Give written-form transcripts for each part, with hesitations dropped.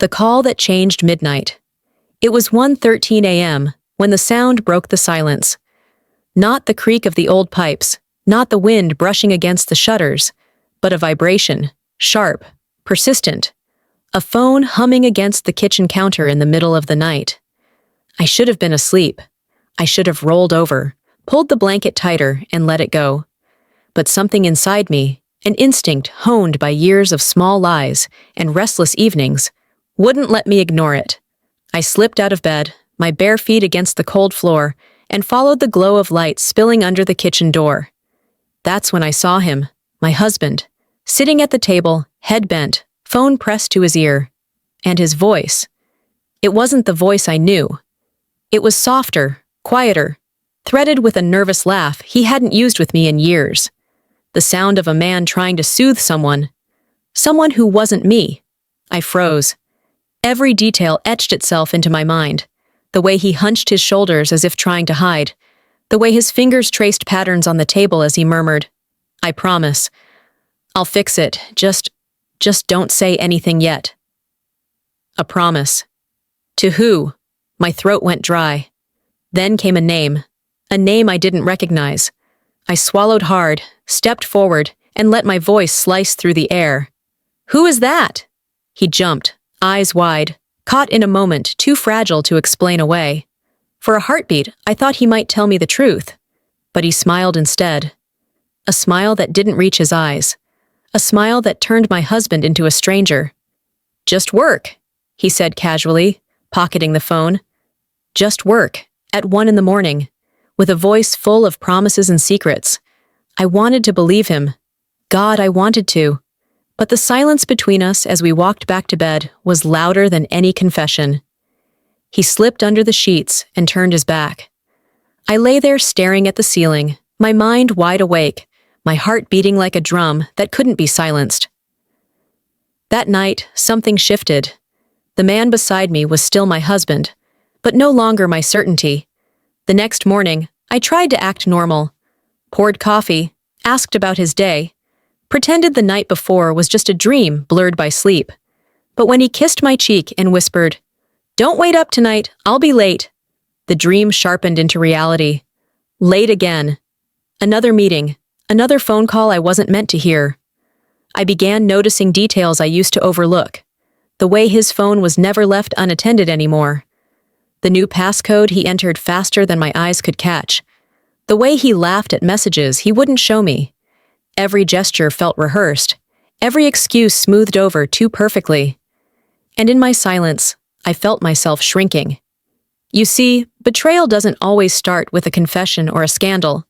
The call that changed midnight. It was 1:13 a.m. when the sound broke the silence. Not the creak of the old pipes, not the wind brushing against the shutters, but a vibration, sharp, persistent. A phone humming against the kitchen counter in the middle of the night. I should have been asleep. I should have rolled over, pulled the blanket tighter, and let it go. But something inside me, an instinct honed by years of small lies and restless evenings, wouldn't let me ignore it. I slipped out of bed, my bare feet against the cold floor, and followed the glow of light spilling under the kitchen door. That's when I saw him, my husband, sitting at the table, head bent, phone pressed to his ear. And his voice. It wasn't the voice I knew. It was softer, quieter, threaded with a nervous laugh he hadn't used with me in years. The sound of a man trying to soothe someone who wasn't me. I froze. Every detail etched itself into my mind. The way he hunched his shoulders as if trying to hide. The way his fingers traced patterns on the table as he murmured, "I promise. I'll fix it. Just don't say anything yet." A promise. To who? My throat went dry. Then came a name I didn't recognize. I swallowed hard, stepped forward, and let my voice slice through the air. "Who is that?" He jumped, eyes wide, caught in a moment too fragile to explain away. For a heartbeat, I thought he might tell me the truth. But he smiled instead. A smile that didn't reach his eyes. A smile that turned my husband into a stranger. "Just work," he said casually, pocketing the phone. "Just work, at 1 in the morning, with a voice full of promises and secrets. I wanted to believe him. God, I wanted to. But the silence between us as we walked back to bed was louder than any confession. He slipped under the sheets and turned his back. I lay there staring at the ceiling, my mind wide awake, my heart beating like a drum that couldn't be silenced. That night, something shifted. The man beside me was still my husband, but no longer my certainty. The next morning, I tried to act normal. Poured coffee, asked about his day, pretended the night before was just a dream blurred by sleep. But when he kissed my cheek and whispered, "Don't wait up tonight, I'll be late," the dream sharpened into reality. Late again. Another meeting, another phone call I wasn't meant to hear. I began noticing details I used to overlook. The way his phone was never left unattended anymore. The new passcode he entered faster than my eyes could catch. The way he laughed at messages he wouldn't show me. Every gesture felt rehearsed, every excuse smoothed over too perfectly. And in my silence, I felt myself shrinking. You see, betrayal doesn't always start with a confession or a scandal.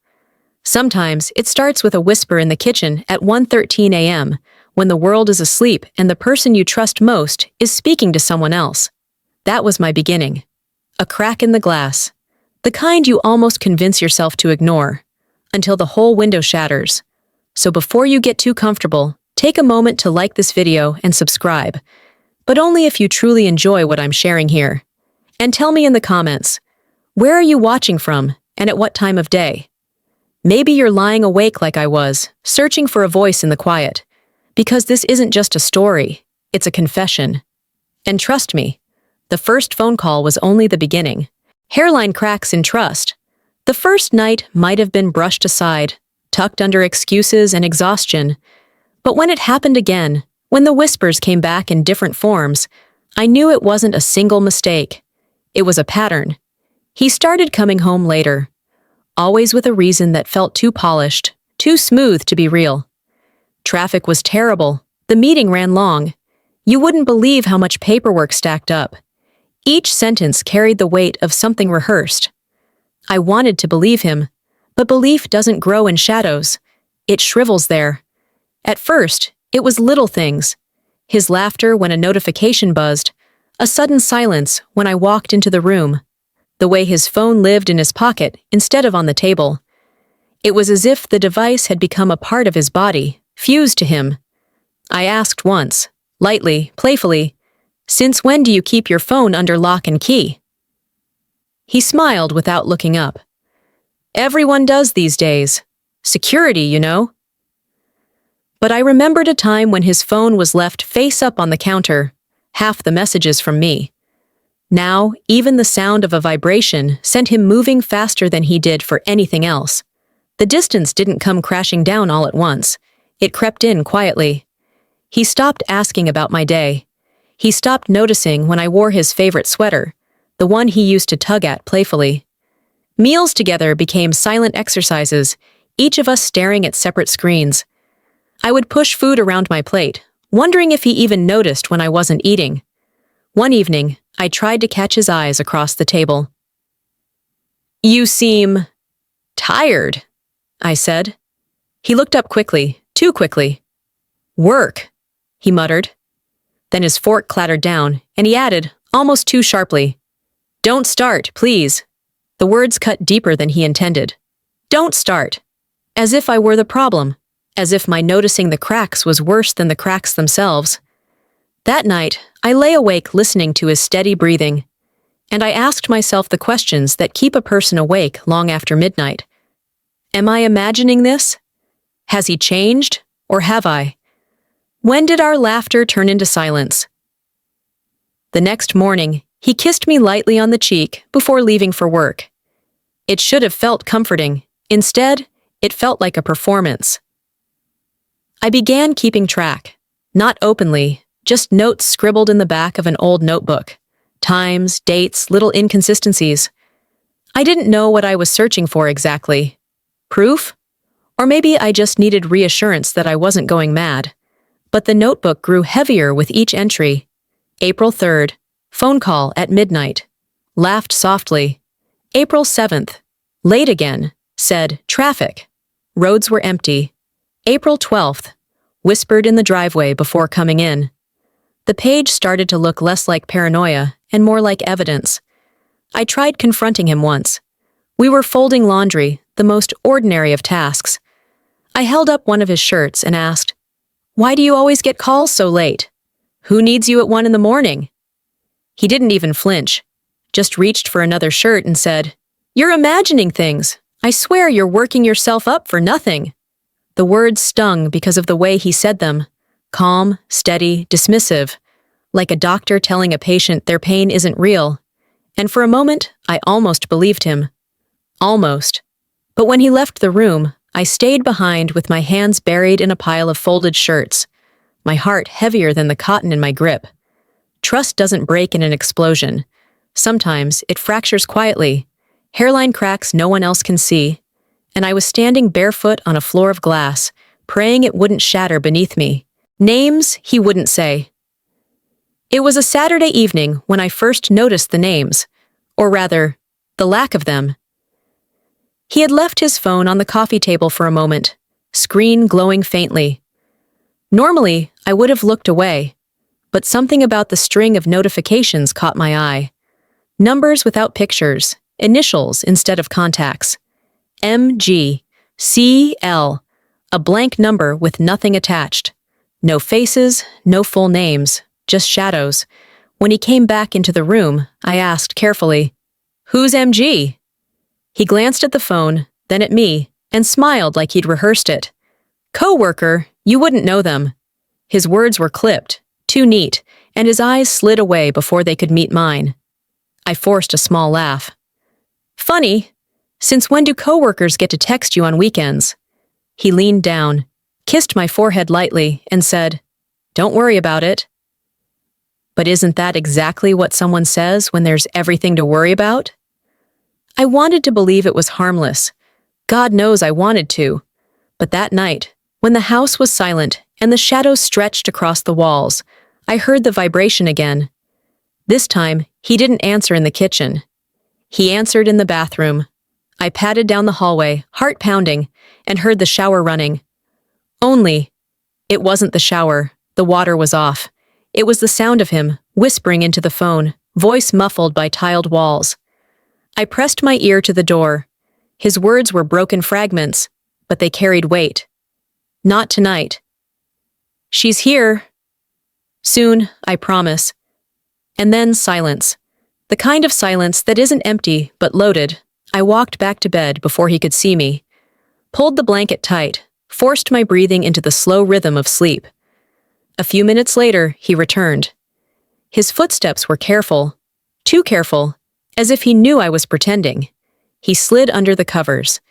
Sometimes it starts with a whisper in the kitchen at 1:13 a.m., when the world is asleep and the person you trust most is speaking to someone else. That was my beginning. A crack in the glass. The kind you almost convince yourself to ignore, until the whole window shatters. So before you get too comfortable, take a moment to like this video and subscribe, but only if you truly enjoy what I'm sharing here. And tell me in the comments, where are you watching from and at what time of day? Maybe you're lying awake like I was, searching for a voice in the quiet, because this isn't just a story, it's a confession. And trust me, the first phone call was only the beginning. Hairline cracks in trust. The first night might have been brushed aside, tucked under excuses and exhaustion. But when it happened again, when the whispers came back in different forms, I knew it wasn't a single mistake. It was a pattern. He started coming home later, always with a reason that felt too polished, too smooth to be real. Traffic was terrible. The meeting ran long. You wouldn't believe how much paperwork stacked up. Each sentence carried the weight of something rehearsed. I wanted to believe him, but belief doesn't grow in shadows. It shrivels there. At first, it was little things. His laughter when a notification buzzed, a sudden silence when I walked into the room, the way his phone lived in his pocket instead of on the table. It was as if the device had become a part of his body, fused to him. I asked once, lightly, playfully, "Since when do you keep your phone under lock and key?" He smiled without looking up. "Everyone does these days. Security, you know." But I remembered a time when his phone was left face up on the counter, half the messages from me. Now, even the sound of a vibration sent him moving faster than he did for anything else. The distance didn't come crashing down all at once. It crept in quietly. He stopped asking about my day. He stopped noticing when I wore his favorite sweater, the one he used to tug at playfully. Meals together became silent exercises, each of us staring at separate screens. I would push food around my plate, wondering if he even noticed when I wasn't eating. One evening, I tried to catch his eyes across the table. "You seem tired," I said. He looked up quickly, too quickly. "Work," he muttered. Then his fork clattered down, and he added, almost too sharply, "Don't start, please." The words cut deeper than he intended. "Don't start." As if I were the problem, as if my noticing the cracks was worse than the cracks themselves. That night, I lay awake listening to his steady breathing, and I asked myself the questions that keep a person awake long after midnight. Am I imagining this? Has he changed, or have I? When did our laughter turn into silence? The next morning, he kissed me lightly on the cheek before leaving for work. It should have felt comforting. Instead, it felt like a performance. I began keeping track, not openly, just notes scribbled in the back of an old notebook. Times, dates, little inconsistencies. I didn't know what I was searching for exactly. Proof? Or maybe I just needed reassurance that I wasn't going mad. But the notebook grew heavier with each entry. April 3rd, phone call at midnight. Laughed softly. April 7th, late again, said traffic. Roads were empty. April 12th, whispered in the driveway before coming in. The page started to look less like paranoia and more like evidence. I tried confronting him once. We were folding laundry, the most ordinary of tasks. I held up one of his shirts and asked, "Why do you always get calls so late? Who needs you at 1 in the morning?" He didn't even flinch, just reached for another shirt and said, "You're imagining things. I swear you're working yourself up for nothing." The words stung because of the way he said them. Calm, steady, dismissive, like a doctor telling a patient their pain isn't real. And for a moment, I almost believed him. Almost. But when he left the room, I stayed behind with my hands buried in a pile of folded shirts, my heart heavier than the cotton in my grip. Trust doesn't break in an explosion. Sometimes it fractures quietly, hairline cracks no one else can see, and I was standing barefoot on a floor of glass, praying it wouldn't shatter beneath me. Names he wouldn't say. It was a Saturday evening when I first noticed the names, or rather, the lack of them. He had left his phone on the coffee table for a moment, screen glowing faintly. Normally, I would have looked away, but something about the string of notifications caught my eye. Numbers without pictures, initials instead of contacts. MG, CL, a blank number with nothing attached. No faces, no full names, just shadows. When he came back into the room, I asked carefully, "Who's MG?" He glanced at the phone, then at me, and smiled like he'd rehearsed it. "Coworker, you wouldn't know them." His words were clipped, too neat, and his eyes slid away before they could meet mine. I forced a small laugh. "Funny. Since when do coworkers get to text you on weekends?" He leaned down, kissed my forehead lightly, and said, "Don't worry about it." But isn't that exactly what someone says when there's everything to worry about? I wanted to believe it was harmless. God knows I wanted to. But that night, when the house was silent and the shadows stretched across the walls, I heard the vibration again. This time, he didn't answer in the kitchen. He answered in the bathroom. I padded down the hallway, heart pounding, and heard the shower running. Only, it wasn't the shower. The water was off. It was the sound of him, whispering into the phone, voice muffled by tiled walls. I pressed my ear to the door. His words were broken fragments, but they carried weight. "Not tonight." "She's here." "Soon, I promise." And then silence. The kind of silence that isn't empty, but loaded. I walked back to bed before he could see me, pulled the blanket tight, forced my breathing into the slow rhythm of sleep. A few minutes later, he returned. His footsteps were careful, too careful, as if he knew I was pretending. He slid under the covers.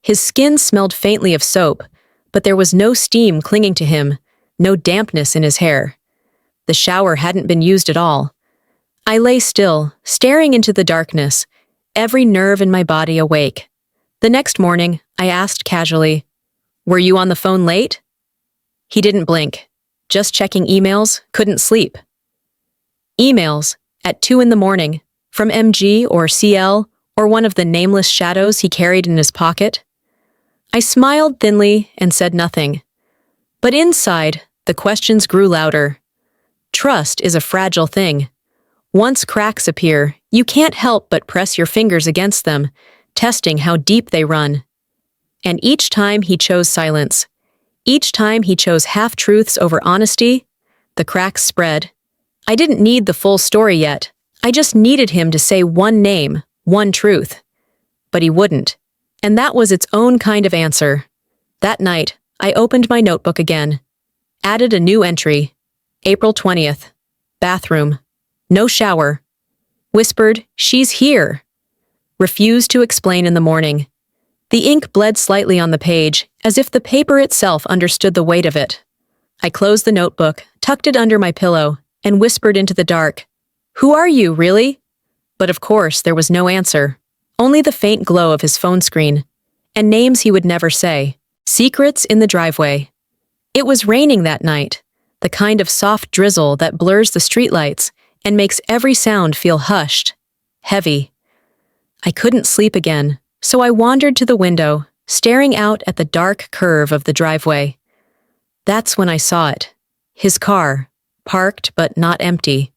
His skin smelled faintly of soap, but there was no steam clinging to him, no dampness in his hair. The shower hadn't been used at all. I lay still, staring into the darkness, every nerve in my body awake. The next morning, I asked casually, "Were you on the phone late?" He didn't blink. Just checking emails, couldn't sleep. Emails, at 2 in the morning, from MG or CL or one of the nameless shadows he carried in his pocket. I smiled thinly and said nothing. But inside, the questions grew louder. Trust is a fragile thing. Once cracks appear, you can't help but press your fingers against them, testing how deep they run. And each time he chose silence, each time he chose half-truths over honesty, the cracks spread. I didn't need the full story yet. I just needed him to say one name, one truth. But he wouldn't. And that was its own kind of answer. That night, I opened my notebook again. Added a new entry. April 20th. Bathroom. No shower. Whispered, "She's here." Refused to explain in the morning. The ink bled slightly on the page, as if the paper itself understood the weight of it. I closed the notebook, tucked it under my pillow, and whispered into the dark, "Who are you, really?" But of course, there was no answer. Only the faint glow of his phone screen. And names he would never say. Secrets in the driveway. It was raining that night, the kind of soft drizzle that blurs the streetlights and makes every sound feel hushed, heavy. I couldn't sleep again, so I wandered to the window, staring out at the dark curve of the driveway. That's when I saw it. His car, parked but not empty.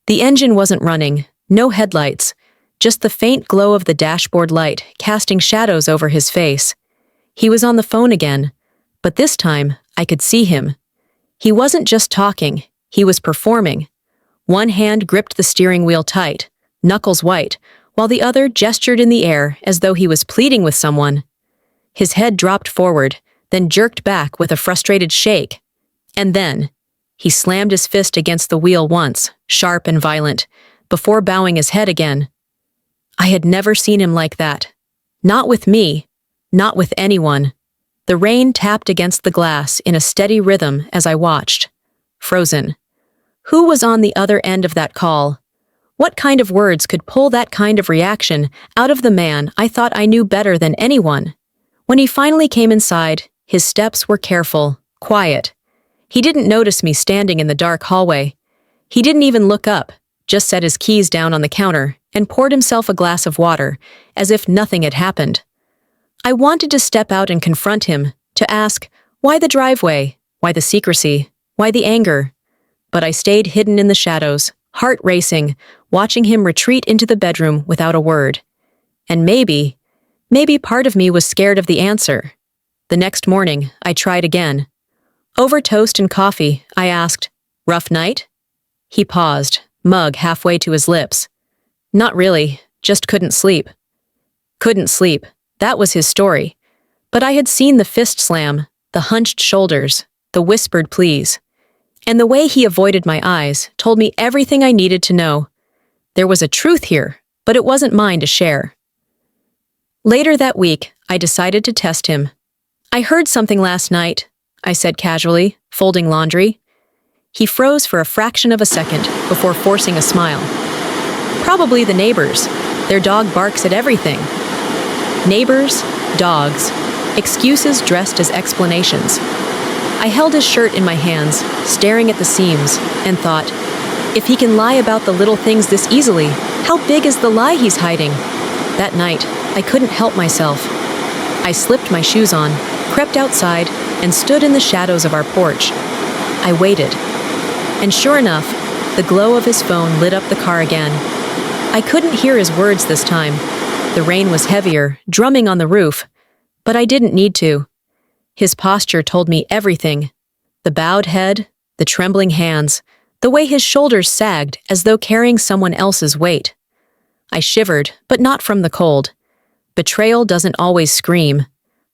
The engine wasn't running, no headlights, just the faint glow of the dashboard light casting shadows over his face. He was on the phone again, but this time I could see him. He wasn't just talking, he was performing. One hand gripped the steering wheel tight, knuckles white, while the other gestured in the air as though he was pleading with someone. His head dropped forward, then jerked back with a frustrated shake. And then, he slammed his fist against the wheel once, sharp and violent, before bowing his head again. I had never seen him like that. Not with me, not with anyone. The rain tapped against the glass in a steady rhythm as I watched. Frozen. Who was on the other end of that call? What kind of words could pull that kind of reaction out of the man I thought I knew better than anyone? When he finally came inside, his steps were careful, quiet. He didn't notice me standing in the dark hallway. He didn't even look up, just set his keys down on the counter and poured himself a glass of water, as if nothing had happened. I wanted to step out and confront him, to ask, why the driveway? Why the secrecy? Why the anger? But I stayed hidden in the shadows, heart racing, watching him retreat into the bedroom without a word. And maybe part of me was scared of the answer. The next morning, I tried again. Over toast and coffee, I asked, "Rough night?" He paused, mug halfway to his lips. "Not really, just couldn't sleep." Couldn't sleep, that was his story. But I had seen the fist slam, the hunched shoulders, the whispered pleas. And the way he avoided my eyes told me everything I needed to know. There was a truth here, but it wasn't mine to share. Later that week, I decided to test him. "I heard something last night," I said casually, folding laundry. He froze for a fraction of a second before forcing a smile. "Probably the neighbors. Their dog barks at everything." Neighbors, dogs, excuses dressed as explanations. I held his shirt in my hands, staring at the seams, and thought, if he can lie about the little things this easily, how big is the lie he's hiding? That night, I couldn't help myself. I slipped my shoes on, crept outside, and stood in the shadows of our porch. I waited. And sure enough, the glow of his phone lit up the car again. I couldn't hear his words this time. The rain was heavier, drumming on the roof, but I didn't need to. His posture told me everything. The bowed head, the trembling hands, the way his shoulders sagged as though carrying someone else's weight. I shivered, but not from the cold. Betrayal doesn't always scream.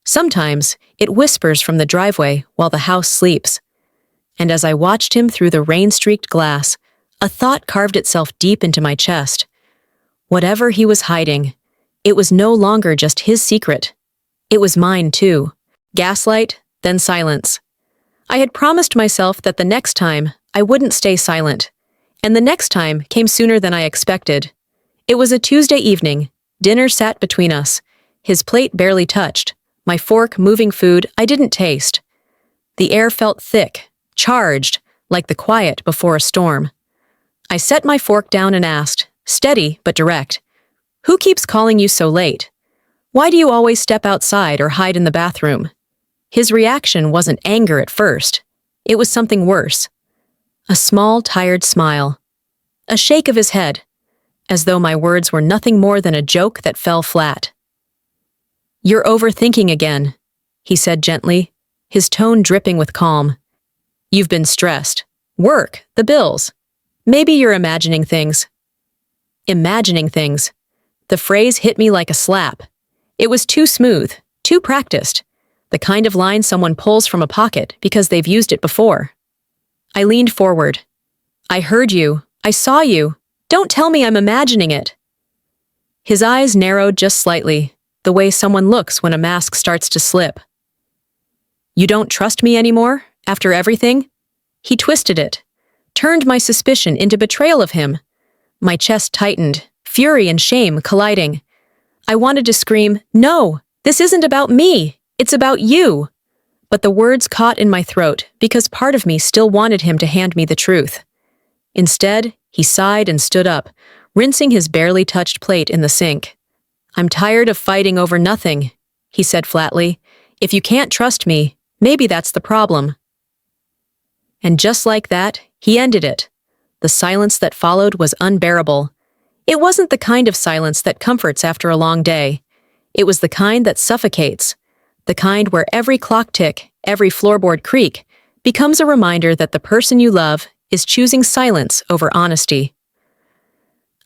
Sometimes it whispers from the driveway while the house sleeps. And as I watched him through the rain-streaked glass, A thought carved itself deep into my chest. Whatever he was hiding, it was no longer just his secret. It was mine too. Gaslight, then silence. I had promised myself that the next time I wouldn't stay silent, and the next time came sooner than I expected. It was a Tuesday evening. Dinner sat between us, his plate barely touched, my fork moving food I didn't taste. The air felt thick, charged, like the quiet before a storm. I set my fork down and asked, steady but direct, "Who keeps calling you so late? Why do you always step outside or hide in the bathroom?" His reaction wasn't anger at first. It was something worse. A small, tired smile. A shake of his head, as though my words were nothing more than a joke that fell flat. "You're overthinking again," he said gently, his tone dripping with calm. "You've been stressed. Work, the bills. Maybe you're imagining things." Imagining things. The phrase hit me like a slap. It was too smooth, too practiced, the kind of line someone pulls from a pocket because they've used it before. I leaned forward. "I heard you. I saw you. Don't tell me I'm imagining it." His eyes narrowed just slightly, the way someone looks when a mask starts to slip. "You don't trust me anymore, after everything?" He twisted it, turned my suspicion into betrayal of him. My chest tightened, fury and shame colliding. I wanted to scream, "No, this isn't about me. It's about you." But the words caught in my throat because part of me still wanted him to hand me the truth. Instead, he sighed and stood up, rinsing his barely touched plate in the sink. "I'm tired of fighting over nothing," he said flatly. "If you can't trust me, maybe that's the problem." And just like that, he ended it. The silence that followed was unbearable. It wasn't the kind of silence that comforts after a long day. It was the kind that suffocates. The kind where every clock tick, every floorboard creak, becomes a reminder that the person you love is choosing silence over honesty.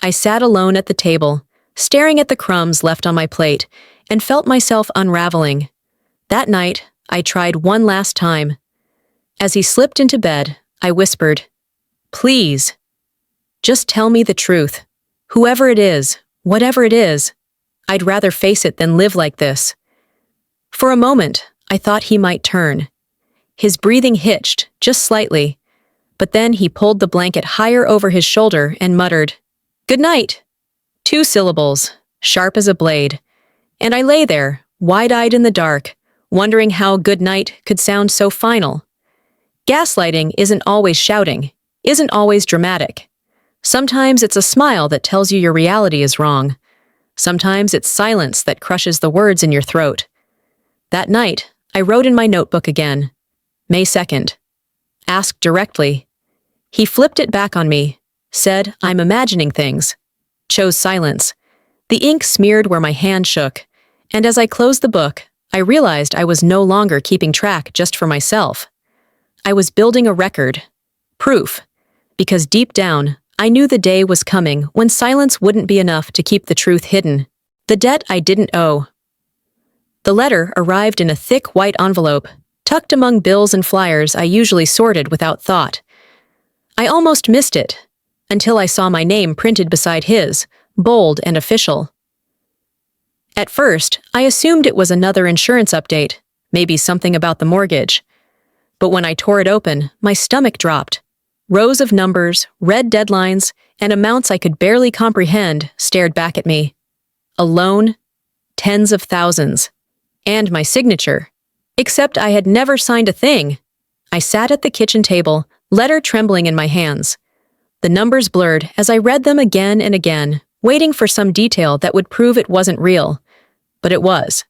I sat alone at the table, staring at the crumbs left on my plate, and felt myself unraveling. That night, I tried one last time. As he slipped into bed, I whispered, "Please, just tell me the truth. Whoever it is, whatever it is, I'd rather face it than live like this." For a moment, I thought he might turn. His breathing hitched, just slightly, but then he pulled the blanket higher over his shoulder and muttered, "Good night." 2 syllables, sharp as a blade, and I lay there, wide-eyed in the dark, wondering how good night could sound so final. Gaslighting isn't always shouting, isn't always dramatic. Sometimes it's a smile that tells you your reality is wrong. Sometimes it's silence that crushes the words in your throat. That night, I wrote in my notebook again, May 2nd. Asked directly. He flipped it back on me, said, "I'm imagining things." Chose silence. The ink smeared where my hand shook, and as I closed the book, I realized I was no longer keeping track just for myself. I was building a record. Proof. Because deep down, I knew the day was coming when silence wouldn't be enough to keep the truth hidden. The debt I didn't owe. The letter arrived in a thick white envelope, tucked among bills and flyers I usually sorted without thought. I almost missed it, until I saw my name printed beside his, bold and official. At first, I assumed it was another insurance update, maybe something about the mortgage. But when I tore it open, my stomach dropped. Rows of numbers, red deadlines, and amounts I could barely comprehend stared back at me. A loan, tens of thousands, and my signature. Except I had never signed a thing. I sat at the kitchen table, letter trembling in my hands. The numbers blurred as I read them again and again, waiting for some detail that would prove it wasn't real. But it was.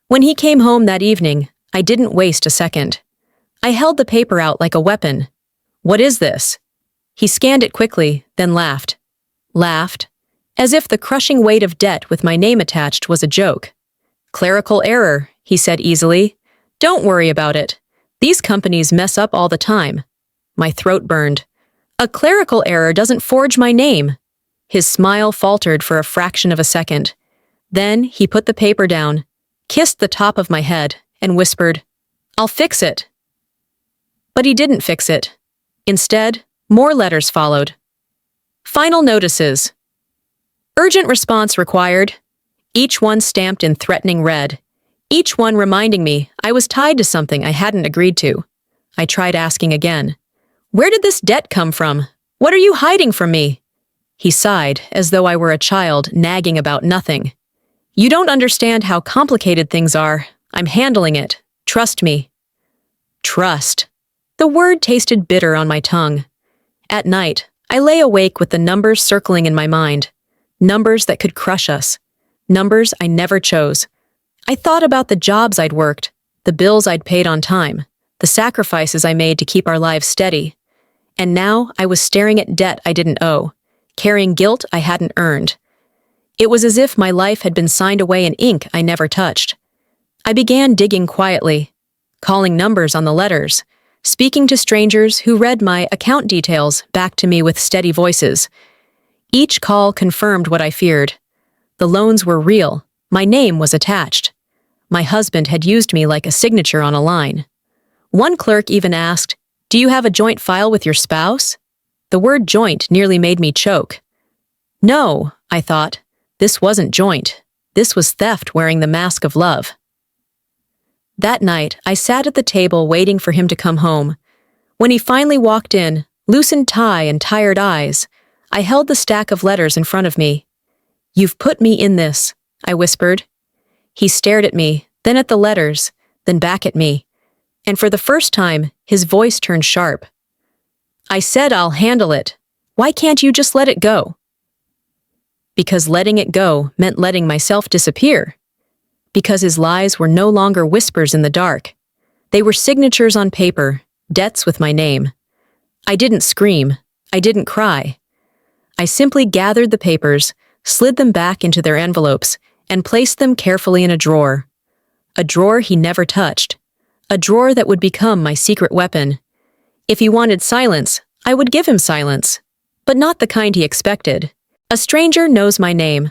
When he came home that evening, I didn't waste a second. I held the paper out like a weapon. "What is this?" He scanned it quickly, then laughed. Laughed, as if the crushing weight of debt with my name attached was a joke. "Clerical error," he said easily. "Don't worry about it. These companies mess up all the time." My throat burned. "A clerical error doesn't forge my name." His smile faltered for a fraction of a second. Then he put the paper down, kissed the top of my head, and whispered, "I'll fix it." But he didn't fix it. Instead, more letters followed. Final notices. Urgent response required. Each one stamped in threatening red. Each one reminding me I was tied to something I hadn't agreed to. I tried asking again. Where did this debt come from? What are you hiding from me? He sighed, as though I were a child nagging about nothing. You don't understand how complicated things are. I'm handling it. Trust me. Trust. The word tasted bitter on my tongue. At night, I lay awake with the numbers circling in my mind. Numbers that could crush us. Numbers I never chose. I thought about the jobs I'd worked, the bills I'd paid on time, the sacrifices I made to keep our lives steady. And now I was staring at debt I didn't owe, carrying guilt I hadn't earned. It was as if my life had been signed away in ink I never touched. I began digging quietly, calling numbers on the letters, speaking to strangers who read my account details back to me with steady voices. Each call confirmed what I feared. The loans were real. My name was attached. My husband had used me like a signature on a line. One clerk even asked, "Do you have a joint file with your spouse?" The word joint nearly made me choke. No, I thought. This wasn't joint. This was theft wearing the mask of love. That night, I sat at the table waiting for him to come home. When he finally walked in, loosened tie and tired eyes, I held the stack of letters in front of me. You've put me in this, I whispered. He stared at me, then at the letters, then back at me. And for the first time, his voice turned sharp. I said I'll handle it. Why can't you just let it go? Because letting it go meant letting myself disappear. Because his lies were no longer whispers in the dark. They were signatures on paper, debts with my name. I didn't scream. I didn't cry. I simply gathered the papers, slid them back into their envelopes, and placed them carefully in a drawer. A drawer he never touched. A drawer that would become my secret weapon. If he wanted silence, I would give him silence. But not the kind he expected. A stranger knows my name.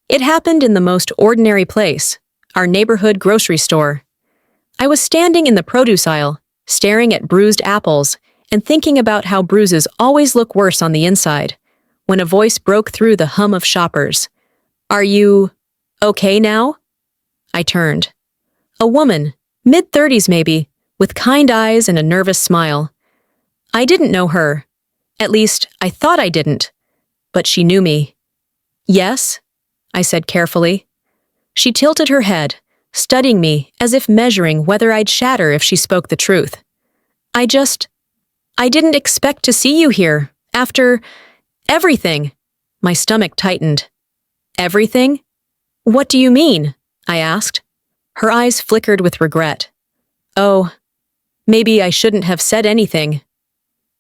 It happened in the most ordinary place, our neighborhood grocery store. I was standing in the produce aisle, staring at bruised apples, and thinking about how bruises always look worse on the inside, when a voice broke through the hum of shoppers. Are you okay now? I turned. A woman, mid-30s maybe, with kind eyes and a nervous smile. I didn't know her. At least, I thought I didn't. But she knew me. Yes, I said carefully. She tilted her head, studying me as if measuring whether I'd shatter if she spoke the truth. I didn't expect to see you here, after everything. My stomach tightened. Everything? What do you mean? I asked. Her eyes flickered with regret. Oh, maybe I shouldn't have said anything.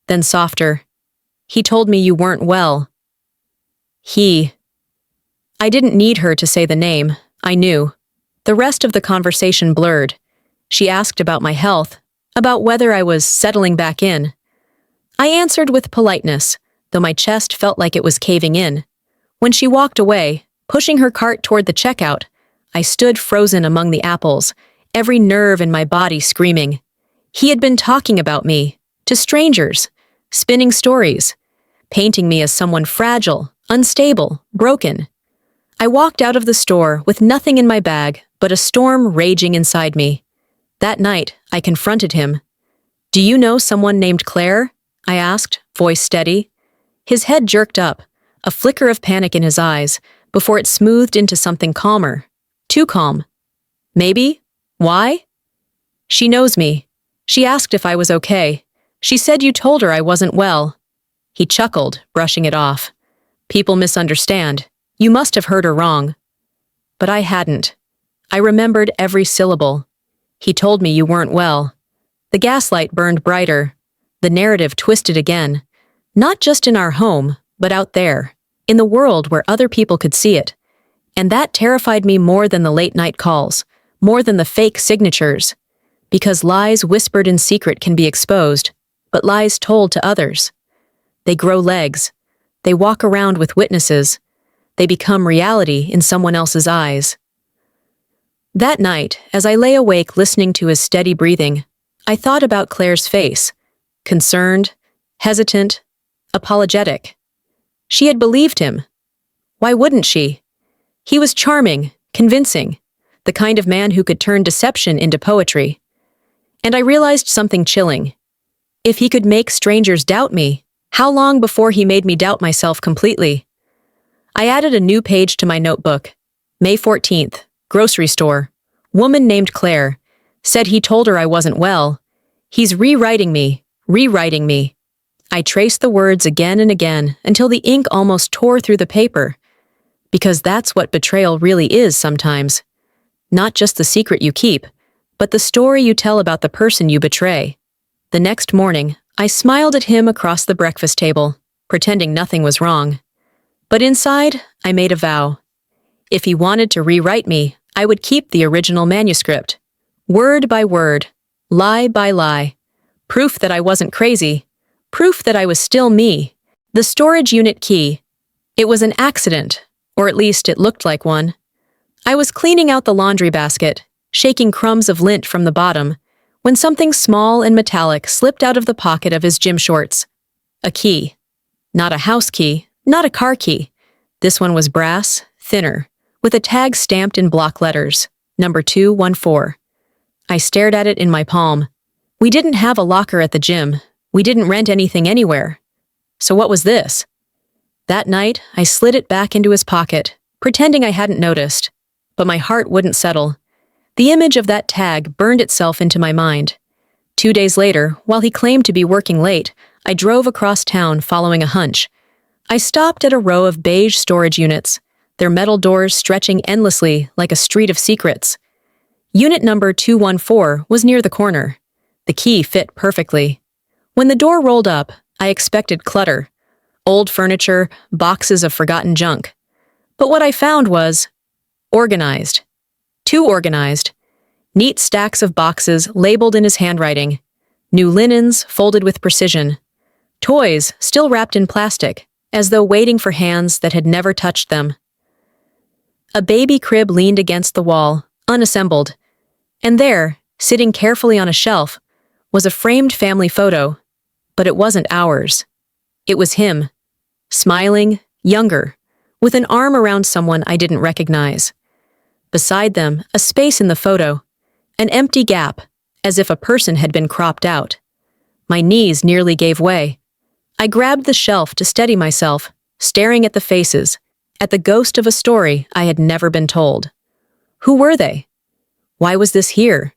Then softer. He told me you weren't well. I didn't need her to say the name. I knew. The rest of the conversation blurred. She asked about my health, about whether I was settling back in. I answered with politeness, though my chest felt like it was caving in. When she walked away, pushing her cart toward the checkout, I stood frozen among the apples, every nerve in my body screaming. He had been talking about me, to strangers, spinning stories, painting me as someone fragile, unstable, broken. I walked out of the store with nothing in my bag but a storm raging inside me. That night, I confronted him. Do you know someone named Claire? I asked, voice steady. His head jerked up, a flicker of panic in his eyes, before it smoothed into something calmer. Too calm. Maybe? Why? She knows me. She asked if I was okay. She said you told her I wasn't well. He chuckled, brushing it off. People misunderstand. You must have heard her wrong. But I hadn't. I remembered every syllable. He told me you weren't well. The gaslight burned brighter. The narrative twisted again. Not just in our home, but out there, in the world where other people could see it. And that terrified me more than the late-night calls, more than the fake signatures. Because lies whispered in secret can be exposed, but lies told to others. They grow legs. They walk around with witnesses. They become reality in someone else's eyes. That night, as I lay awake listening to his steady breathing, I thought about Claire's face. Concerned, hesitant, apologetic. She had believed him. Why wouldn't she? He was charming, convincing, the kind of man who could turn deception into poetry. And I realized something chilling. If he could make strangers doubt me, how long before he made me doubt myself completely? I added a new page to my notebook. May 14th, grocery store. Woman named Claire. Said he told her I wasn't well. He's rewriting me, rewriting me. I traced the words again and again until the ink almost tore through the paper. Because that's what betrayal really is sometimes. Not just the secret you keep, but the story you tell about the person you betray. The next morning, I smiled at him across the breakfast table, pretending nothing was wrong. But inside, I made a vow. If he wanted to rewrite me, I would keep the original manuscript. Word by word, lie by lie. Proof that I wasn't crazy. Proof that I was still me. The storage unit key. It was an accident, or at least it looked like one. I was cleaning out the laundry basket, shaking crumbs of lint from the bottom, when something small and metallic slipped out of the pocket of his gym shorts. A key. Not a house key, not a car key. This one was brass, thinner, with a tag stamped in block letters, number 214. I stared at it in my palm. We didn't have a locker at the gym. We didn't rent anything anywhere. So what was this? That night, I slid it back into his pocket, pretending I hadn't noticed. But my heart wouldn't settle. The image of that tag burned itself into my mind. 2 days later, while he claimed to be working late, I drove across town following a hunch. I stopped at a row of beige storage units, their metal doors stretching endlessly like a street of secrets. Unit number 214 was near the corner. The key fit perfectly. When the door rolled up, I expected clutter. Old furniture, boxes of forgotten junk. But what I found was organized. Too organized. Neat stacks of boxes labeled in his handwriting. New linens folded with precision. Toys still wrapped in plastic, as though waiting for hands that had never touched them. A baby crib leaned against the wall, unassembled. And there, sitting carefully on a shelf, was a framed family photo. But it wasn't ours. It was him. Smiling, younger, with an arm around someone I didn't recognize. Beside them, a space in the photo, an empty gap, as if a person had been cropped out. My knees nearly gave way. I grabbed the shelf to steady myself, staring at the faces, at the ghost of a story I had never been told. Who were they? Why was this here?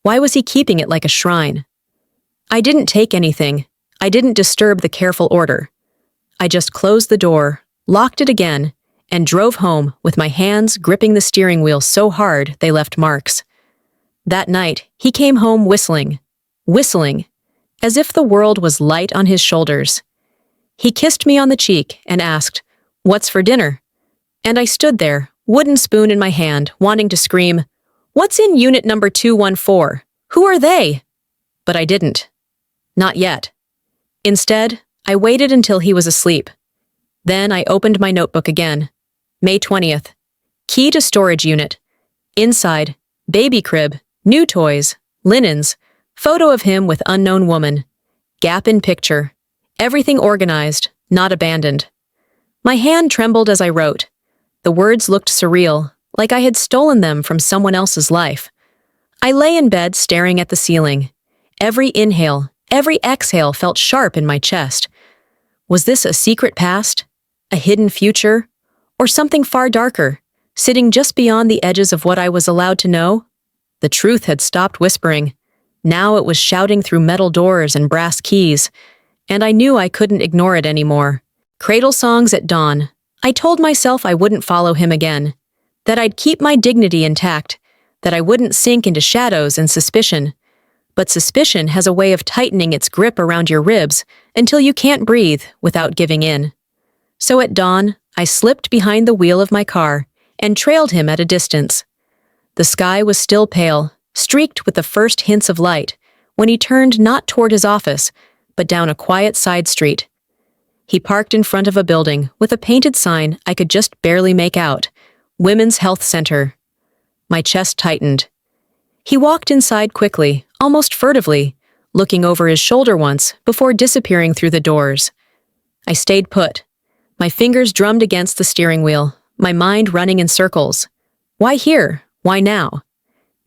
Why was he keeping it like a shrine? I didn't take anything. I didn't disturb the careful order. I just closed the door, locked it again, and drove home with my hands gripping the steering wheel so hard they left marks. That night, he came home whistling, as if the world was light on his shoulders. He kissed me on the cheek and asked, "What's for dinner?" And I stood there, wooden spoon in my hand, wanting to scream, "What's in unit number 214? Who are they?" But I didn't. Not yet. Instead, I waited until he was asleep. Then I opened my notebook again. May 20th. Key to storage unit. Inside, baby crib, new toys, linens, photo of him with unknown woman. Gap in picture. Everything organized, not abandoned. My hand trembled as I wrote. The words looked surreal, like I had stolen them from someone else's life. I lay in bed staring at the ceiling. Every inhale, every exhale felt sharp in my chest. Was this a secret past? A hidden future? Or something far darker, sitting just beyond the edges of what I was allowed to know? The truth had stopped whispering. Now it was shouting through metal doors and brass keys, and I knew I couldn't ignore it anymore. Cradle songs at dawn. I told myself I wouldn't follow him again, that I'd keep my dignity intact, that I wouldn't sink into shadows and suspicion. But suspicion has a way of tightening its grip around your ribs until you can't breathe without giving in. So at dawn, I slipped behind the wheel of my car and trailed him at a distance. The sky was still pale, streaked with the first hints of light, when he turned not toward his office, but down a quiet side street. He parked in front of a building with a painted sign I could just barely make out, Women's Health Center. My chest tightened. He walked inside quickly, almost furtively, looking over his shoulder once before disappearing through the doors. I stayed put. My fingers drummed against the steering wheel, my mind running in circles. Why here? Why now?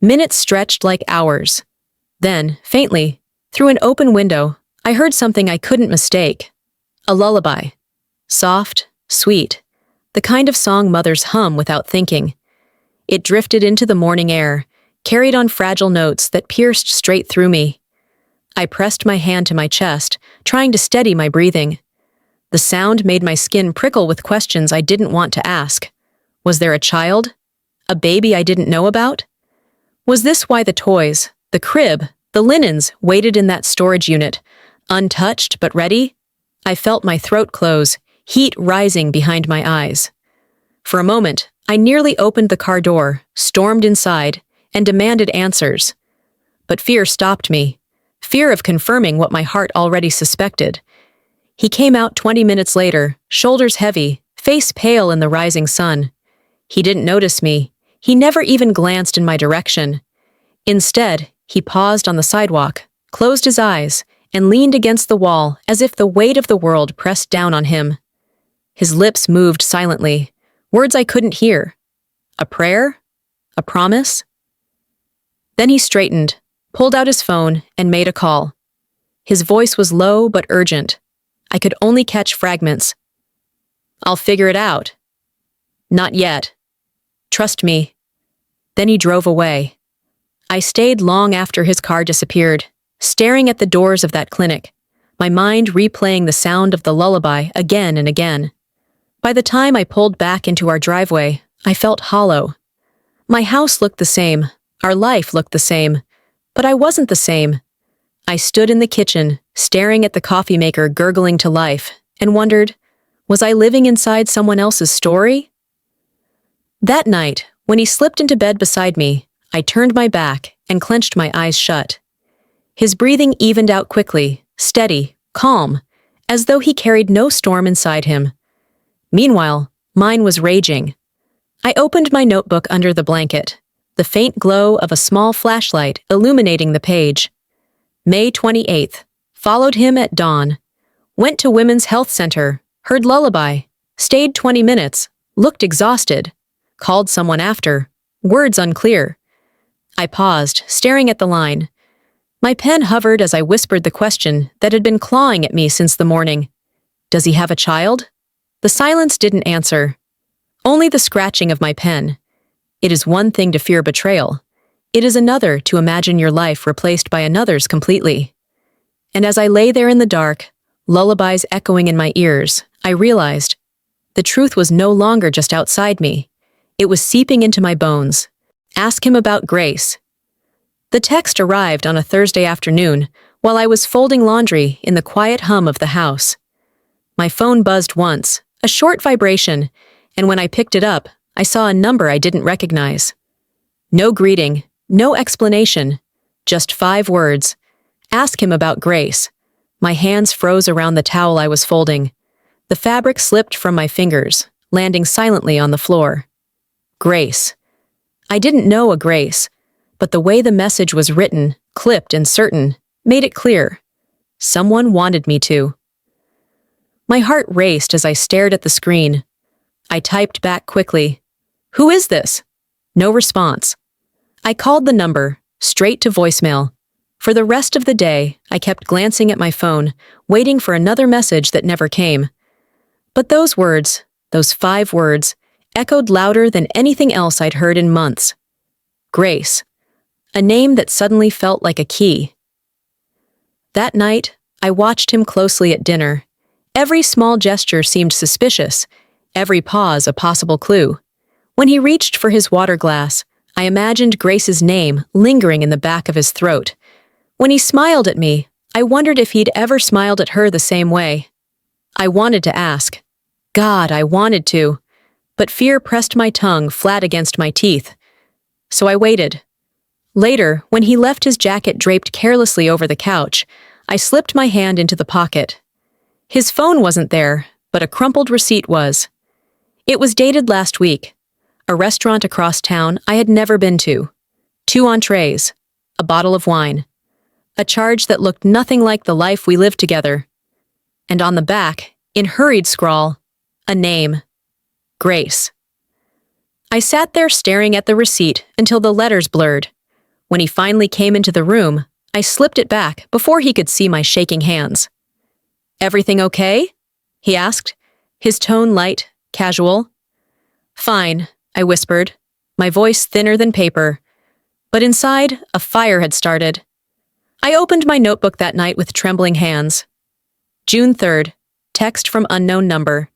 Minutes stretched like hours. Then, faintly, through an open window, I heard something I couldn't mistake. A lullaby. Soft, sweet, the kind of song mothers hum without thinking. It drifted into the morning air, carried on fragile notes that pierced straight through me. I pressed my hand to my chest, trying to steady my breathing. The sound made my skin prickle with questions I didn't want to ask. Was there a child? A baby I didn't know about? Was this why the toys, the crib, the linens waited in that storage unit, untouched but ready? I felt my throat close, heat rising behind my eyes. For a moment, I nearly opened the car door, stormed inside, and demanded answers. But fear stopped me. Fear of confirming what my heart already suspected. He came out 20 minutes later, shoulders heavy, face pale in the rising sun. He didn't notice me. He never even glanced in my direction. Instead, he paused on the sidewalk, closed his eyes, and leaned against the wall as if the weight of the world pressed down on him. His lips moved silently, words I couldn't hear. A prayer? A promise? Then he straightened, pulled out his phone, and made a call. His voice was low but urgent. I could only catch fragments. I'll figure it out. Not yet. Trust me. Then he drove away. I stayed long after his car disappeared, staring at the doors of that clinic, my mind replaying the sound of the lullaby again and again. By the time I pulled back into our driveway, I felt hollow. My house looked the same, our life looked the same, but I wasn't the same. I stood in the kitchen, staring at the coffee maker gurgling to life, and wondered, was I living inside someone else's story? That night, when he slipped into bed beside me, I turned my back and clenched my eyes shut. His breathing evened out quickly, steady, calm, as though he carried no storm inside him. Meanwhile, mine was raging. I opened my notebook under the blanket, the faint glow of a small flashlight illuminating the page. May 28th. Followed him at dawn. Went to Women's Health Center, heard lullaby, stayed 20 minutes, looked exhausted, called someone after, words unclear. I paused, staring at the line. My pen hovered as I whispered the question that had been clawing at me since the morning. Does he have a child? The silence didn't answer. Only the scratching of my pen. It is one thing to fear betrayal. It is another to imagine your life replaced by another's completely. And as I lay there in the dark, lullabies echoing in my ears, I realized the truth was no longer just outside me. It was seeping into my bones. Ask him about Grace. The text arrived on a Thursday afternoon while I was folding laundry in the quiet hum of the house. My phone buzzed once, a short vibration, and when I picked it up, I saw a number I didn't recognize. No greeting, no explanation, just 5 words. Ask him about Grace. My hands froze around the towel I was folding. The fabric slipped from my fingers, landing silently on the floor. Grace. I didn't know a Grace, but the way the message was written, clipped and certain, made it clear. Someone wanted me to. My heart raced as I stared at the screen. I typed back quickly. Who is this? No response. I called the number, straight to voicemail. For the rest of the day, I kept glancing at my phone, waiting for another message that never came. But those words, those 5 words, echoed louder than anything else I'd heard in months. Grace. A name that suddenly felt like a key. That night, I watched him closely at dinner. Every small gesture seemed suspicious, every pause a possible clue. When he reached for his water glass, I imagined Grace's name lingering in the back of his throat. When he smiled at me, I wondered if he'd ever smiled at her the same way. I wanted to ask. God, I wanted to. But fear pressed my tongue flat against my teeth. So I waited. Later, when he left his jacket draped carelessly over the couch, I slipped my hand into the pocket. His phone wasn't there, but a crumpled receipt was. It was dated last week. A restaurant across town I had never been to. 2 entrees. A bottle of wine. A charge that looked nothing like the life we lived together. And on the back, in hurried scrawl, A name. Grace. I sat there staring at the receipt until the letters blurred. When he finally came into the room, I slipped it back before he could see my shaking hands. "Everything okay?" he asked, his tone light, casual. "Fine," I whispered, my voice thinner than paper. But inside, a fire had started. I opened my notebook that night with trembling hands. June 3rd, text from unknown number.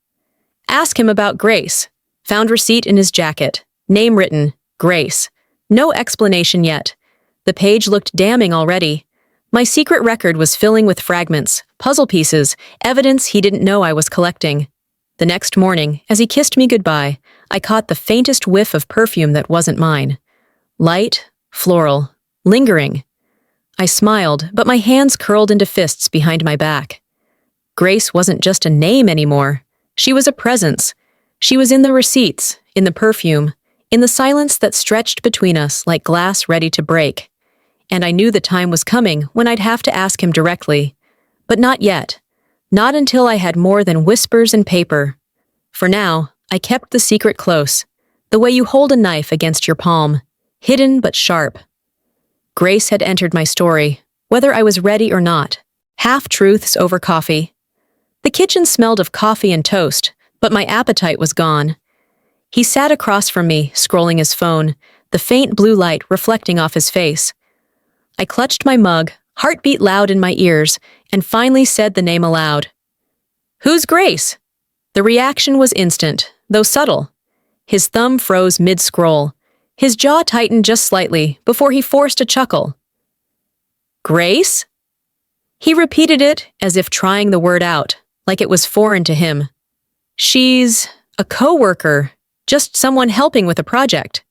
Ask him about Grace. Found receipt in his jacket. Name written, Grace. No explanation yet. The page looked damning already. My secret record was filling with fragments, puzzle pieces, evidence he didn't know I was collecting. The next morning, as he kissed me goodbye, I caught the faintest whiff of perfume that wasn't mine. Light, floral, lingering. I smiled, but my hands curled into fists behind my back. Grace wasn't just a name anymore. She was a presence. She was in the receipts, in the perfume, in the silence that stretched between us like glass ready to break. And I knew the time was coming when I'd have to ask him directly. But not yet. Not until I had more than whispers and paper. For now, I kept the secret close, the way you hold a knife against your palm, hidden but sharp. Grace had entered my story, whether I was ready or not. Half-truths over coffee. The kitchen smelled of coffee and toast, but my appetite was gone. He sat across from me, scrolling his phone, the faint blue light reflecting off his face. I clutched my mug, heartbeat loud in my ears, and finally said the name aloud. "Who's Grace?" The reaction was instant, though subtle. His thumb froze mid-scroll. His jaw tightened just slightly before he forced a chuckle. "Grace?" He repeated it as if trying the word out, like it was foreign to him. "She's a coworker, just someone helping with a project."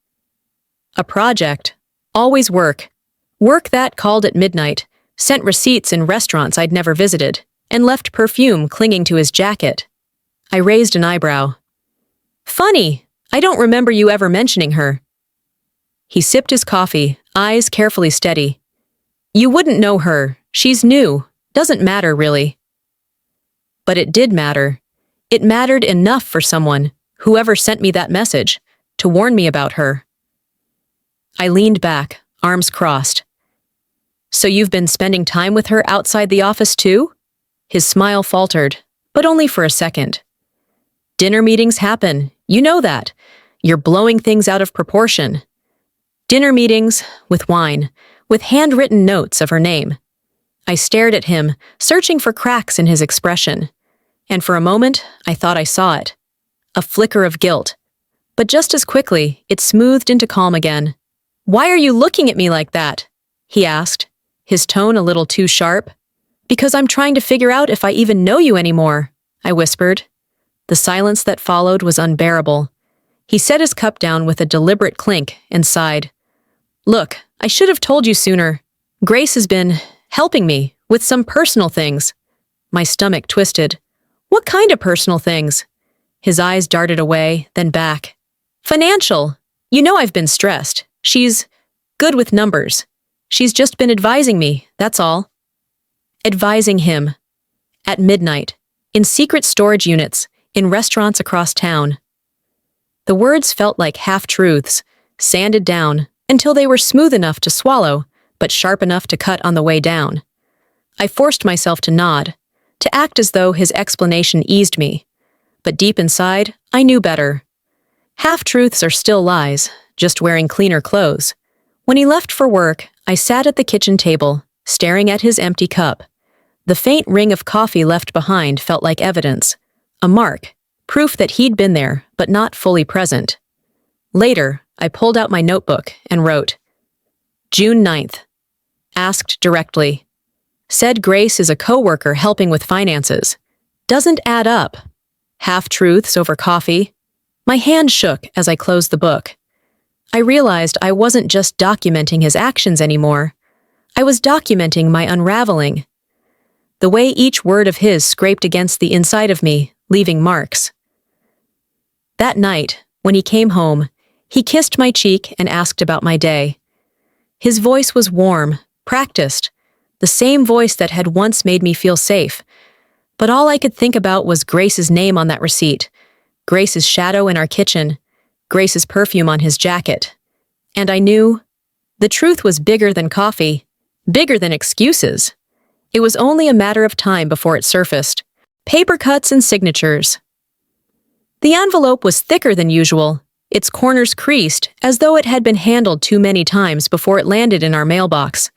A project. Always work. Work that called at midnight, sent receipts in restaurants I'd never visited, and left perfume clinging to his jacket. I raised an eyebrow. "Funny, I don't remember you ever mentioning her." He sipped his coffee, eyes carefully steady. "You wouldn't know her. She's new. Doesn't matter, really." But it did matter. It mattered enough for someone, whoever sent me that message, to warn me about her. I leaned back, arms crossed. "So you've been spending time with her outside the office too?" His smile faltered, but only for a second. "Dinner meetings happen, you know that. You're blowing things out of proportion." Dinner meetings, with wine, with handwritten notes of her name. I stared at him, searching for cracks in his expression. And for a moment, I thought I saw it. A flicker of guilt. But just as quickly, it smoothed into calm again. "Why are you looking at me like that?" he asked, his tone a little too sharp. "Because I'm trying to figure out if I even know you anymore," I whispered. The silence that followed was unbearable. He set his cup down with a deliberate clink and sighed. "Look, I should have told you sooner. Grace has been helping me with some personal things." My stomach twisted. "What kind of personal things?" His eyes darted away, then back. "Financial. You know I've been stressed. She's good with numbers. She's just been advising me, that's all." Advising him. At midnight. In secret storage units. In restaurants across town. The words felt like half-truths, sanded down, until they were smooth enough to swallow, but sharp enough to cut on the way down. I forced myself to nod, to act as though his explanation eased me. But deep inside, I knew better. Half-truths are still lies, just wearing cleaner clothes. When he left for work, I sat at the kitchen table, staring at his empty cup. The faint ring of coffee left behind felt like evidence. A mark, proof that he'd been there, but not fully present. Later, I pulled out my notebook and wrote, June 9th. Asked directly. Said Grace is a coworker helping with finances. Doesn't add up. Half-truths over coffee. My hand shook as I closed the book. I realized I wasn't just documenting his actions anymore. I was documenting my unraveling. The way each word of his scraped against the inside of me, leaving marks. That night, when he came home, he kissed my cheek and asked about my day. His voice was warm, practiced, the same voice that had once made me feel safe. But all I could think about was Grace's name on that receipt, Grace's shadow in our kitchen, Grace's perfume on his jacket. And I knew the truth was bigger than coffee, bigger than excuses. It was only a matter of time before it surfaced. Paper cuts and signatures. The envelope was thicker than usual, its corners creased as though it had been handled too many times before it landed in our mailbox.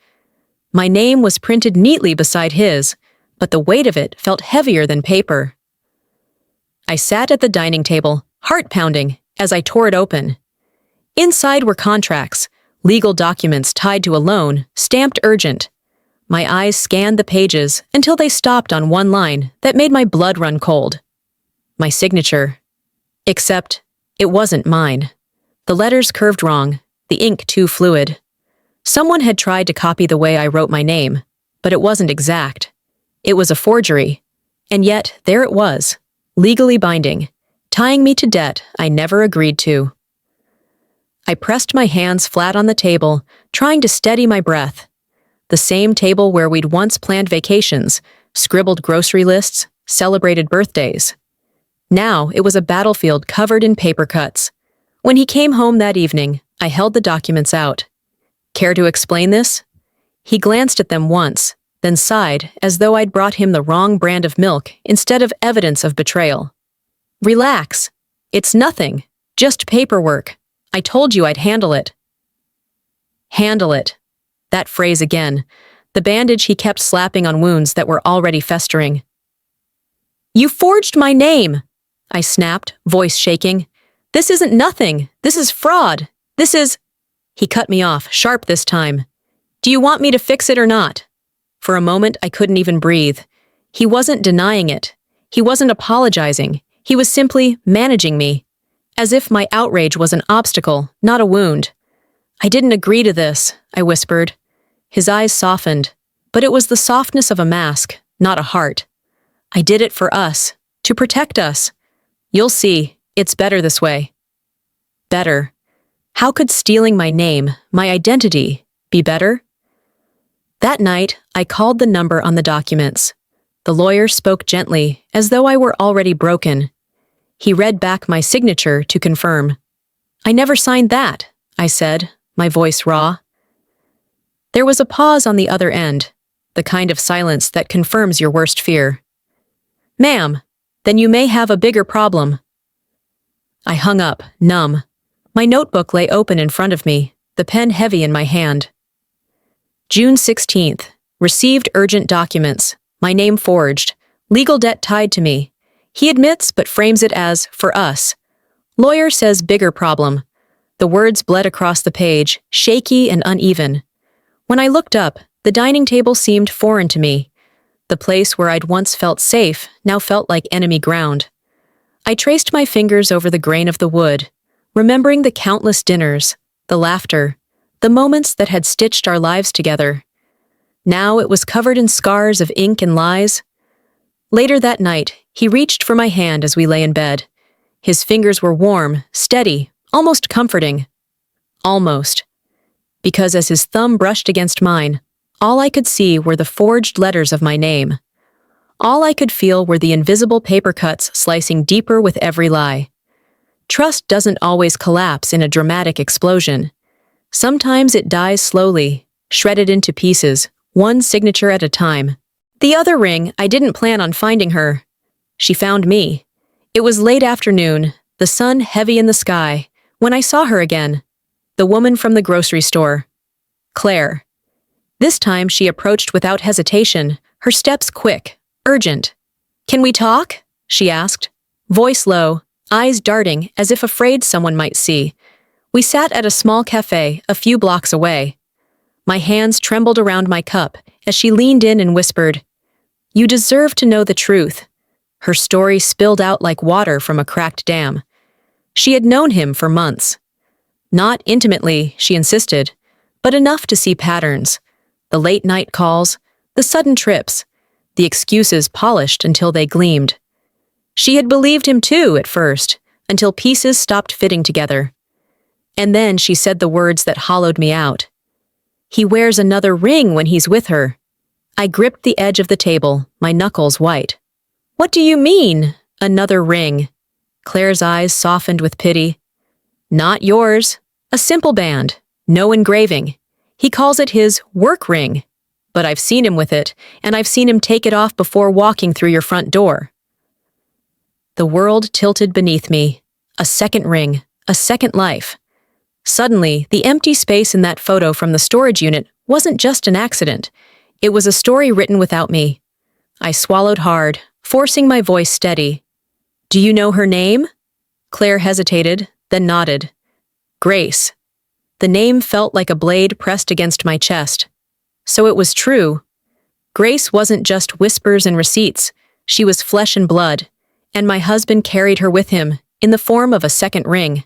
My name was printed neatly beside his, but the weight of it felt heavier than paper. I sat at the dining table, heart pounding, as I tore it open. Inside were contracts, legal documents tied to a loan, stamped urgent. My eyes scanned the pages until they stopped on one line that made my blood run cold. My signature. Except, it wasn't mine. The letters curved wrong, the ink too fluid. Someone had tried to copy the way I wrote my name, but it wasn't exact. It was a forgery. And yet, there it was, legally binding, tying me to debt I never agreed to. I pressed my hands flat on the table, trying to steady my breath. The same table where we'd once planned vacations, scribbled grocery lists, celebrated birthdays. Now it was a battlefield covered in paper cuts. When he came home that evening, I held the documents out. Care to explain this? He glanced at them once, then sighed as though I'd brought him the wrong brand of milk instead of evidence of betrayal. Relax. It's nothing. Just paperwork. I told you I'd handle it. Handle it. That phrase again, the bandage he kept slapping on wounds that were already festering. You forged my name, I snapped, voice shaking. This isn't nothing. This is fraud. This is... He cut me off, sharp this time. Do you want me to fix it or not? For a moment, I couldn't even breathe. He wasn't denying it. He wasn't apologizing. He was simply managing me, as if my outrage was an obstacle, not a wound. I didn't agree to this, I whispered. His eyes softened, but it was the softness of a mask, not a heart. I did it for us, to protect us. You'll see, it's better this way. Better. How could stealing my name, my identity, be better? That night, I called the number on the documents. The lawyer spoke gently, as though I were already broken. He read back my signature to confirm. I never signed that, I said, my voice raw. There was a pause on the other end, the kind of silence that confirms your worst fear. Ma'am, then you may have a bigger problem. I hung up, numb. My notebook lay open in front of me, the pen heavy in my hand. June 16th. Received urgent documents. My name forged. Legal debt tied to me. He admits but frames it as, for us. Lawyer says bigger problem. The words bled across the page, shaky and uneven. When I looked up, the dining table seemed foreign to me. The place where I'd once felt safe now felt like enemy ground. I traced my fingers over the grain of the wood, remembering the countless dinners, the laughter, the moments that had stitched our lives together. Now it was covered in scars of ink and lies. Later that night, he reached for my hand as we lay in bed. His fingers were warm, steady, almost comforting. Almost. Because as his thumb brushed against mine, all I could see were the forged letters of my name. All I could feel were the invisible paper cuts slicing deeper with every lie. Trust doesn't always collapse in a dramatic explosion. Sometimes it dies slowly, shredded into pieces, one signature at a time. The other ring, I didn't plan on finding her. She found me. It was late afternoon, the sun heavy in the sky, when I saw her again. The woman from the grocery store. Claire. This time she approached without hesitation, her steps quick, urgent. Can we talk? She asked. Voice low, eyes darting as if afraid someone might see. We sat at a small cafe a few blocks away. My hands trembled around my cup as she leaned in and whispered, You deserve to know the truth. Her story spilled out like water from a cracked dam. She had known him for months. Not intimately, she insisted, but enough to see patterns. The late-night calls, the sudden trips, the excuses polished until they gleamed. She had believed him too at first, until pieces stopped fitting together. And then she said the words that hollowed me out. He wears another ring when he's with her. I gripped the edge of the table, my knuckles white. What do you mean, another ring? Claire's eyes softened with pity. Not yours. A simple band. No engraving. He calls it his work ring. But I've seen him with it, and I've seen him take it off before walking through your front door. The world tilted beneath me. A second ring. A second life. Suddenly, the empty space in that photo from the storage unit wasn't just an accident. It was a story written without me. I swallowed hard, forcing my voice steady. Do you know her name? Claire hesitated, then nodded. Grace. The name felt like a blade pressed against my chest. So it was true. Grace wasn't just whispers and receipts. She was flesh and blood, and my husband carried her with him in the form of a second ring.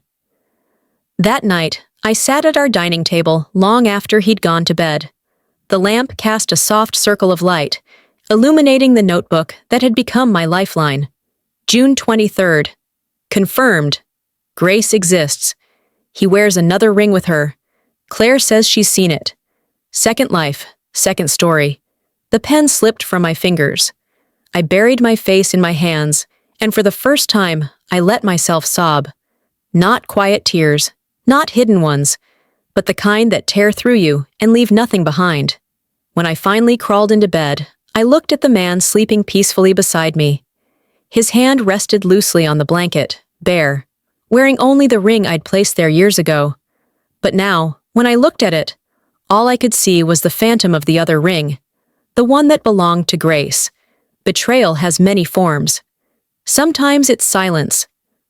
That night, I sat at our dining table long after he'd gone to bed. The lamp cast a soft circle of light, illuminating the notebook that had become my lifeline. June 23rd. Confirmed. Grace exists. He wears another ring with her. Claire says she's seen it. Second life, second story. The pen slipped from my fingers. I buried my face in my hands, and for the first time, I let myself sob. Not quiet tears, not hidden ones, but the kind that tear through you and leave nothing behind. When I finally crawled into bed, I looked at the man sleeping peacefully beside me. His hand rested loosely on the blanket, bare, wearing only the ring I'd placed there years ago. But now, when I looked at it, all I could see was the phantom of the other ring, the one that belonged to Grace. Betrayal has many forms. Sometimes it's silence,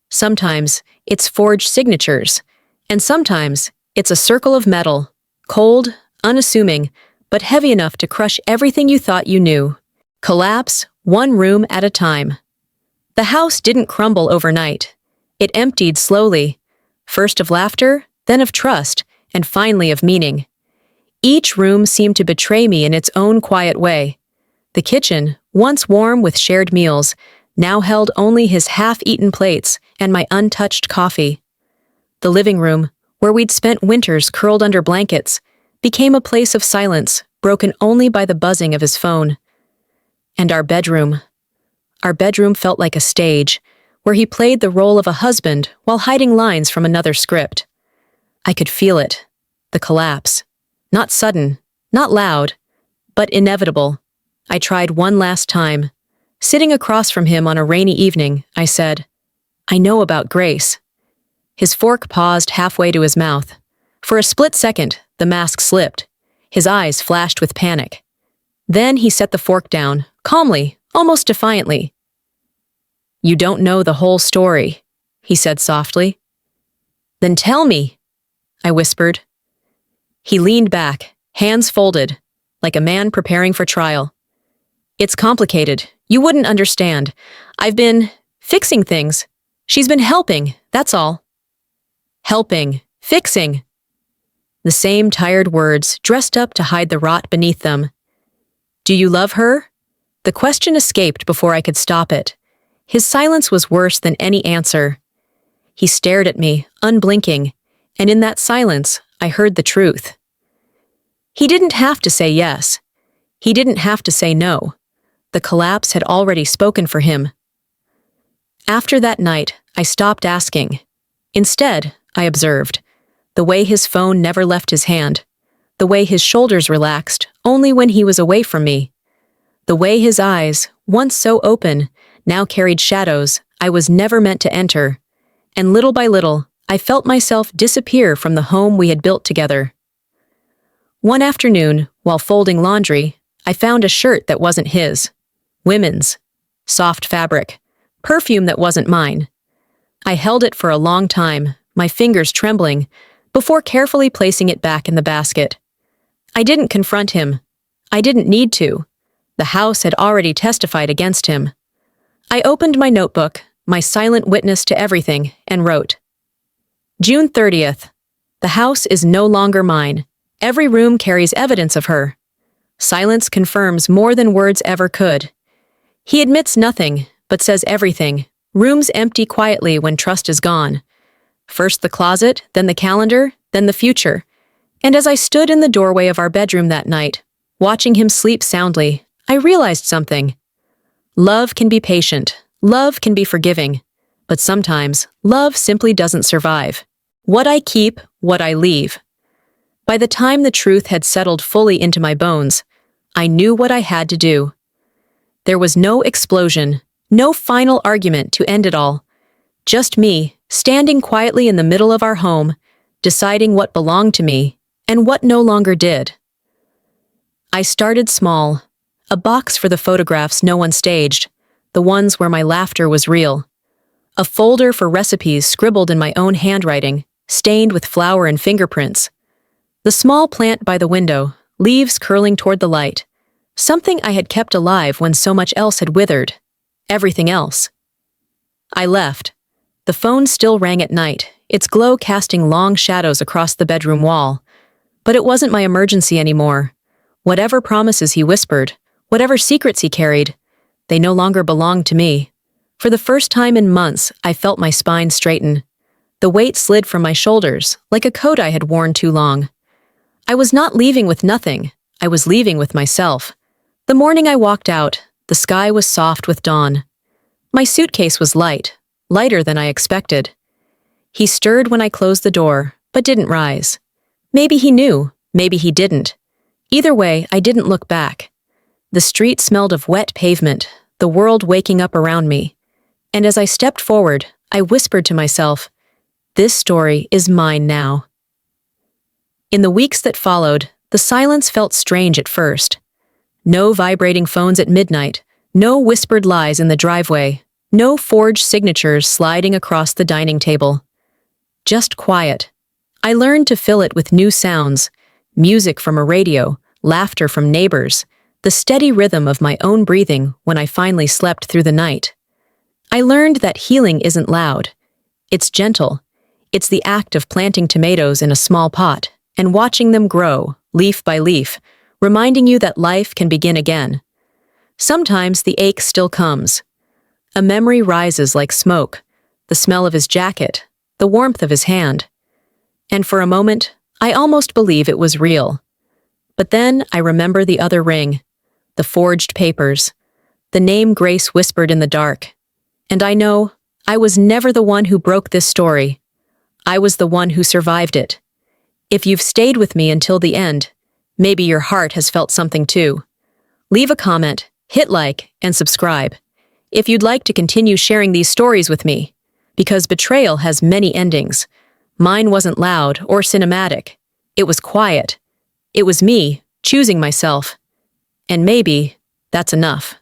sometimes it's forged signatures, and sometimes it's a circle of metal, cold, unassuming, but heavy enough to crush everything you thought you knew. Collapse, one room at a time. The house didn't crumble overnight. It emptied slowly, first of laughter, then of trust, and finally of meaning. Each room seemed to betray me in its own quiet way. The kitchen, once warm with shared meals, now held only his half-eaten plates and my untouched coffee. The living room, where we'd spent winters curled under blankets, became a place of silence, broken only by the buzzing of his phone. And our bedroom. Our bedroom felt like a stage, where he played the role of a husband while hiding lines from another script. I could feel it, the collapse. Not sudden, not loud, but inevitable. I tried one last time. Sitting across from him on a rainy evening, I said, I know about Grace. His fork paused halfway to his mouth. For a split second, the mask slipped. His eyes flashed with panic. Then he set the fork down, calmly, almost defiantly. You don't know the whole story, he said softly. Then tell me, I whispered. He leaned back, hands folded, like a man preparing for trial. It's complicated. You wouldn't understand. I've been fixing things. She's been helping, that's all. Helping, fixing. The same tired words, dressed up to hide the rot beneath them. Do you love her? The question escaped before I could stop it. His silence was worse than any answer. He stared at me, unblinking, and in that silence, I heard the truth. He didn't have to say yes. He didn't have to say no. The collapse had already spoken for him. After that night, I stopped asking. Instead, I observed, the way his phone never left his hand, the way his shoulders relaxed only when he was away from me, the way his eyes, once so open, now carried shadows I was never meant to enter, and little by little, I felt myself disappear from the home we had built together. One afternoon, while folding laundry, I found a shirt that wasn't his. Women's. Soft fabric. Perfume that wasn't mine. I held it for a long time, my fingers trembling, before carefully placing it back in the basket. I didn't confront him. I didn't need to. The house had already testified against him. I opened my notebook, my silent witness to everything, and wrote, June 30th. The house is no longer mine. Every room carries evidence of her. Silence confirms more than words ever could. He admits nothing, but says everything. Rooms empty quietly when trust is gone. First the closet, then the calendar, then the future. And as I stood in the doorway of our bedroom that night, watching him sleep soundly, I realized something. Love can be patient. Love can be forgiving. But sometimes, love simply doesn't survive. What I keep, what I leave. By the time the truth had settled fully into my bones, I knew what I had to do. There was no explosion, no final argument to end it all. Just me, standing quietly in the middle of our home, deciding what belonged to me and what no longer did. I started small, a box for the photographs no one staged, the ones where my laughter was real. A folder for recipes scribbled in my own handwriting, stained with flour and fingerprints. The small plant by the window, leaves curling toward the light. Something I had kept alive when so much else had withered. Everything else. I left. The phone still rang at night, its glow casting long shadows across the bedroom wall. But it wasn't my emergency anymore. Whatever promises he whispered, whatever secrets he carried, they no longer belonged to me. For the first time in months, I felt my spine straighten. The weight slid from my shoulders, like a coat I had worn too long. I was not leaving with nothing. I was leaving with myself. The morning I walked out, the sky was soft with dawn. My suitcase was light, lighter than I expected. He stirred when I closed the door, but didn't rise. Maybe he knew, maybe he didn't. Either way, I didn't look back. The street smelled of wet pavement, the world waking up around me. And as I stepped forward, I whispered to myself, "This story is mine now." In the weeks that followed, the silence felt strange at first. No vibrating phones at midnight, no whispered lies in the driveway, no forged signatures sliding across the dining table. Just quiet. I learned to fill it with new sounds, music from a radio, laughter from neighbors, the steady rhythm of my own breathing when I finally slept through the night. I learned that healing isn't loud. It's gentle. It's the act of planting tomatoes in a small pot and watching them grow, leaf by leaf, reminding you that life can begin again. Sometimes the ache still comes. A memory rises like smoke, the smell of his jacket, the warmth of his hand. And for a moment, I almost believe it was real. But then I remember the other ring, the forged papers, the name Grace whispered in the dark. And I know I was never the one who broke this story. I was the one who survived it. If you've stayed with me until the end, maybe your heart has felt something too. Leave a comment, hit like, and subscribe if you'd like to continue sharing these stories with me, because betrayal has many endings. Mine wasn't loud or cinematic. It was quiet. It was me choosing myself. And maybe that's enough.